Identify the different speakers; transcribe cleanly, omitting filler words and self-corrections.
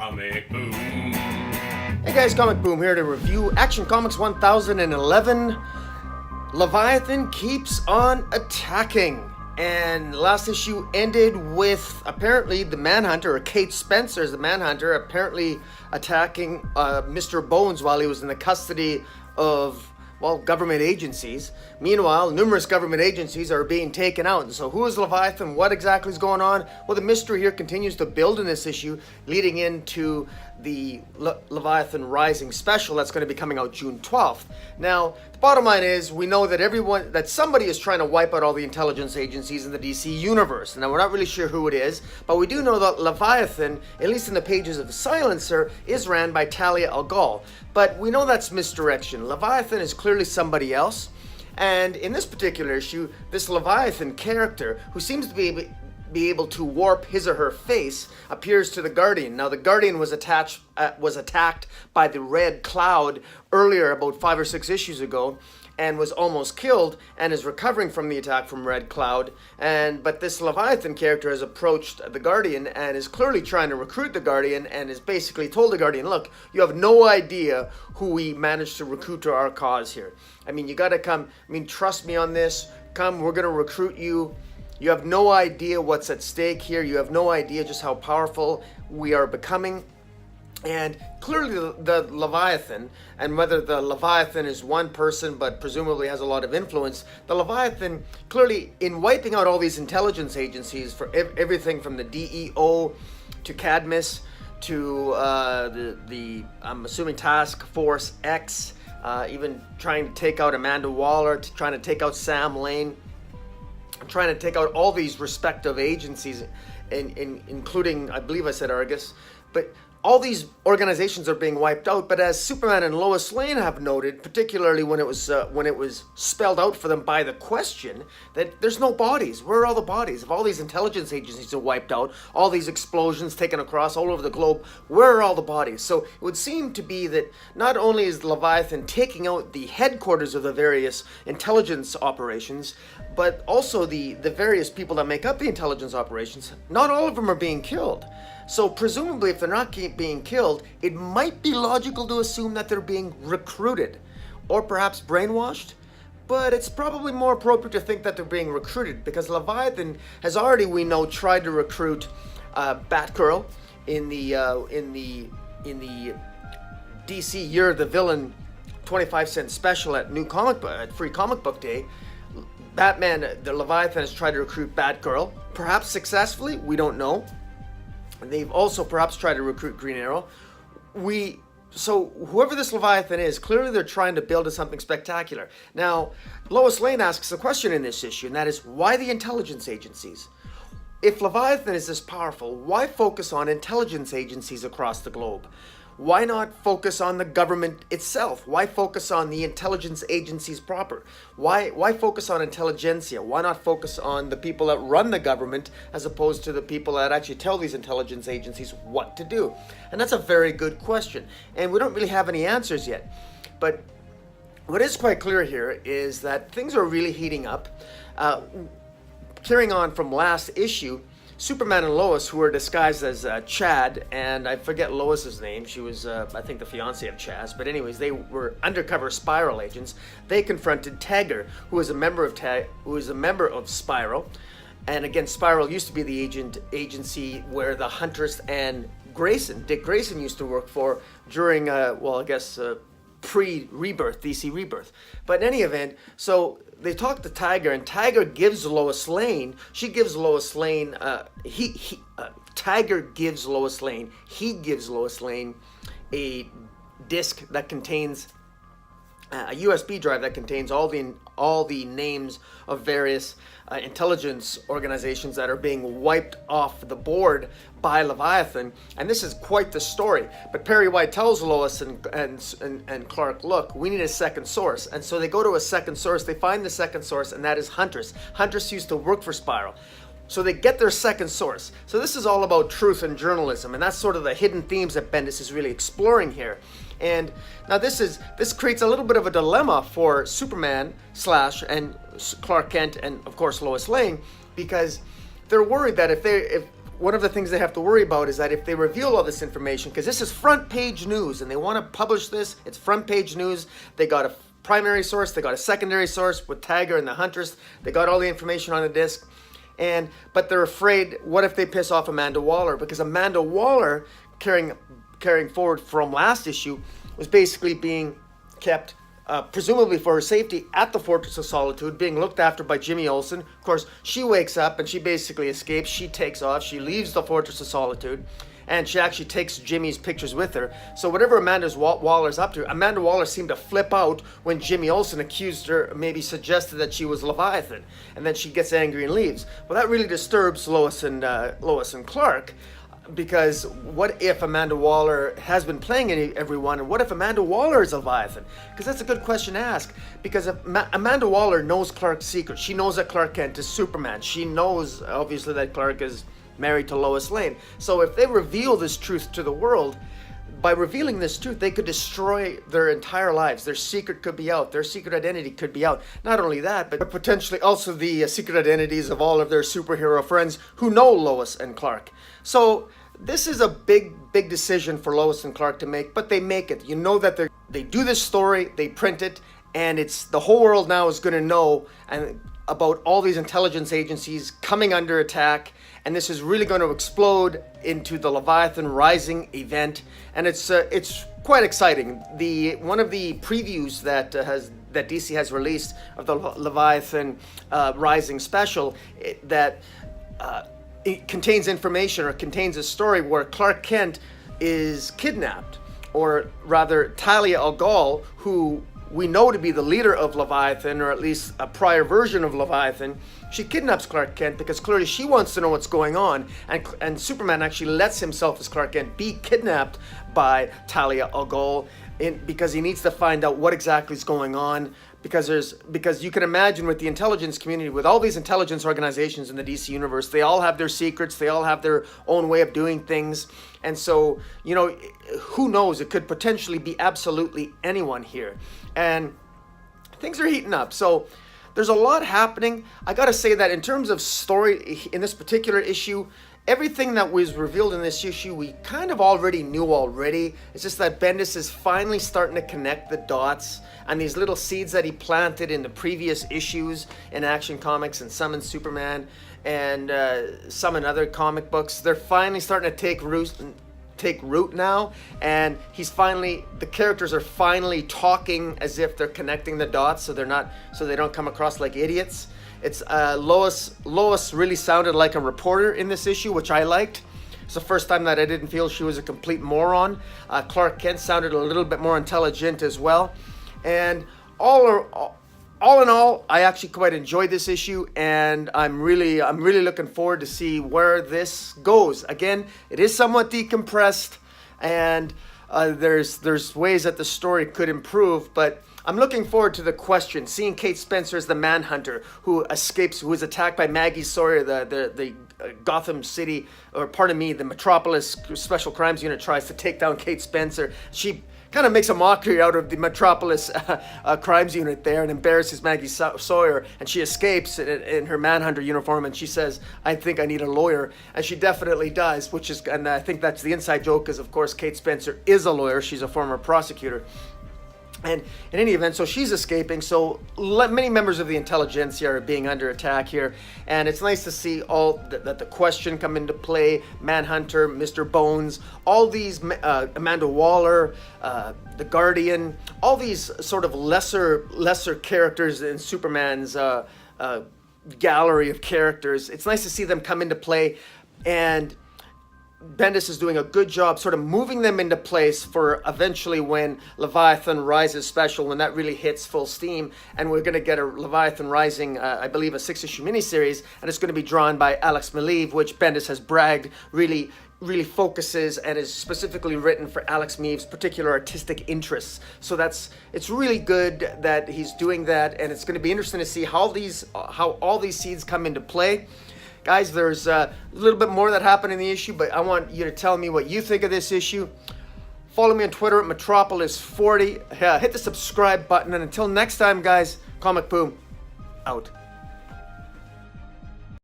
Speaker 1: Comic Boom.
Speaker 2: Hey guys, Comic Boom here to review Action Comics 1011. Leviathan keeps on attacking. And last issue ended with apparently the Manhunter, or Kate Spencer as the Manhunter, apparently attacking Mr. Bones while he was in the custody of, well, government agencies. Meanwhile, numerous government agencies are being taken out. And so who is Leviathan? What exactly is going on? Well, the mystery here continues to build in this issue, leading into the Leviathan Rising special that's going to be coming out June 12th. Now, the bottom line is we know that somebody is trying to wipe out all the intelligence agencies in the DC universe. Now, we're not really sure who it is, but we do know that Leviathan, at least in the pages of the Silencer, is ran by Talia al Ghul. But we know that's misdirection. Leviathan is clearly somebody else. And in this particular issue, this Leviathan character, who seems to be able to warp his or her face, appears to the Guardian. Now, the Guardian was attacked by the Red Cloud earlier, about 5 or 6 issues ago, and was almost killed, and is recovering from the attack from Red Cloud. But this Leviathan character has approached the Guardian and is clearly trying to recruit the Guardian, and is basically told the Guardian, look, you have no idea who we managed to recruit to our cause here. I mean, you gotta come, trust me on this, come, we're gonna recruit you. You have no idea what's at stake here. You have no idea just how powerful we are becoming. And clearly the Leviathan, and whether the Leviathan is one person but presumably has a lot of influence, the Leviathan clearly, in wiping out all these intelligence agencies, for everything from the DEO to Cadmus to the I'm assuming Task Force X, even trying to take out Amanda Waller, trying to take out Sam Lane, trying to take out all these respective agencies, including, I believe I said Argus, but all these organizations are being wiped out. But as Superman and Lois Lane have noted, particularly when it was spelled out for them by the Question, that there's no bodies. Where are all the bodies? If all these intelligence agencies are wiped out, all these explosions taken across all over the globe, where are all the bodies? So it would seem to be that not only is Leviathan taking out the headquarters of the various intelligence operations, but also the various people that make up the intelligence operations, not all of them are being killed. So presumably, if they're not being killed, it might be logical to assume that they're being recruited, or perhaps brainwashed. But it's probably more appropriate to think that they're being recruited, because Leviathan has already, we know, tried to recruit Batgirl in the DC Year of the Villain 25-cent special at Free Comic Book Day. Batman, the Leviathan, has tried to recruit Batgirl, perhaps successfully. We don't know. They've also perhaps tried to recruit Green Arrow. So whoever this Leviathan is, clearly they're trying to build something spectacular. Now, Lois Lane asks a question in this issue, and that is, why the intelligence agencies? If Leviathan is this powerful, why focus on intelligence agencies across the globe? Why not focus on the government itself? Why focus on the intelligence agencies proper? Why focus on intelligentsia? Why not focus on the people that run the government as opposed to the people that actually tell these intelligence agencies what to do? And that's a very good question. And we don't really have any answers yet. But what is quite clear here is that things are really heating up. Carrying on from last issue, Superman and Lois, who were disguised as Chad, and I forget Lois's name. She was, I think, the fiancée of Chaz. But anyways, they were undercover Spiral agents. They confronted Tagger, who is a member of Spiral. And again, Spiral used to be the agency where the Huntress and Dick Grayson used to work for during, pre-Rebirth, DC Rebirth. But in any event, so they talk to Tiger, and Tiger gives Lois Lane. He gives Lois Lane a disc that contains a USB drive that contains all the names of various intelligence organizations that are being wiped off the board by Leviathan, and this is quite the story. But Perry White tells Lois and Clark, look, we need a second source, and so they go to a second source. They find the second source, and that is Huntress. Huntress used to work for Spiral. So they get their second source. So this is all about truth and journalism, and that's sort of the hidden themes that Bendis is really exploring here. And now this creates a little bit of a dilemma for Superman / and Clark Kent and of course Lois Lane, because they're worried that if one of the things they have to worry about is that if they reveal all this information, because this is front page news and they want to publish this, it's front page news. They got a primary source, they got a secondary source with Tiger and the Huntress. They got all the information on the disc. But they're afraid, what if they piss off Amanda Waller? Because Amanda Waller, carrying forward from last issue, was basically being kept, presumably for her safety, at the Fortress of Solitude, being looked after by Jimmy Olsen. Of course, she wakes up and she basically escapes. She takes off. She leaves the Fortress of Solitude, and she actually takes Jimmy's pictures with her. So whatever Waller's up to, Amanda Waller seemed to flip out when Jimmy Olsen accused her, maybe suggested that she was Leviathan, and then she gets angry and leaves. Well, that really disturbs Lois and Clark, because what if Amanda Waller has been playing everyone, and what if Amanda Waller is a Leviathan? Because that's a good question to ask, because if Amanda Waller knows Clark's secret. She knows that Clark Kent is Superman. She knows, obviously, that Clark is married to Lois Lane. So if they reveal this truth to the world, by revealing this truth, they could destroy their entire lives. Their secret could be out. Their secret identity could be out. Not only that, but potentially also the secret identities of all of their superhero friends who know Lois and Clark. So this is a big decision for Lois and Clark to make, but they make it. You know that they do this story, they print it, and it's the whole world now is going to know about all these intelligence agencies coming under attack, and this is really going to explode into the Leviathan Rising event, and it's quite exciting. One of the previews that DC has released of the Leviathan Rising special, it contains information, or contains a story where Clark Kent is kidnapped, or rather Talia al Ghul, who we know to be the leader of Leviathan, or at least a prior version of Leviathan. She kidnaps Clark Kent because clearly she wants to know what's going on, and Superman actually lets himself, as Clark Kent, be kidnapped by Talia al Ghul because he needs to find out what exactly is going on. Because you can imagine, with the intelligence community, with all these intelligence organizations in the DC universe, they all have their secrets, they all have their own way of doing things. And so, who knows, it could potentially be absolutely anyone here. And things are heating up. So there's a lot happening. I gotta say that in terms of story in this particular issue, everything that was revealed in this issue, we kind of already knew already. It's just that Bendis is finally starting to connect the dots, and these little seeds that he planted in the previous issues in Action Comics and some in Superman and some in other comic books, they're finally starting to take root now, and the characters are finally talking as if they're connecting the dots, so they don't come across like idiots. It's Lois really sounded like a reporter in this issue, which I liked. It's the first time that I didn't feel she was a complete moron. Clark Kent sounded a little bit more intelligent as well. And all in all, I actually quite enjoyed this issue, and I'm really looking forward to see where this goes. Again, it is somewhat decompressed, and there's ways that the story could improve, but I'm looking forward to the question, seeing Kate Spencer as the Manhunter who is attacked by Maggie Sawyer, the Gotham City, or pardon me, the Metropolis Special Crimes Unit tries to take down Kate Spencer. She kind of makes a mockery out of the Metropolis Crimes Unit there and embarrasses Maggie Sawyer, and she escapes in her Manhunter uniform, and she says, "I think I need a lawyer," and she definitely does, and I think that's the inside joke, because of course Kate Spencer is a lawyer. She's a former prosecutor. And in any event, so she's escaping. So many members of the intelligentsia are being under attack here. And it's nice to see that the Question come into play, Manhunter, Mr. Bones, all these, Amanda Waller, the Guardian, all these sort of lesser characters in Superman's gallery of characters. It's nice to see them come into play, and Bendis is doing a good job sort of moving them into place for eventually when Leviathan Rises special, when that really hits full steam, and we're going to get a Leviathan Rising, I believe a 6-issue miniseries, and it's going to be drawn by Alex Maleev, which Bendis has bragged really focuses and is specifically written for Alex Maleev's particular artistic interests. So it's really good that he's doing that, and it's going to be interesting to see how all these seeds come into play. Guys, there's a little bit more that happened in the issue, but I want you to tell me what you think of this issue. Follow me on Twitter at Metropolis40. Hit the subscribe button, and until next time, guys, Comic Boom out.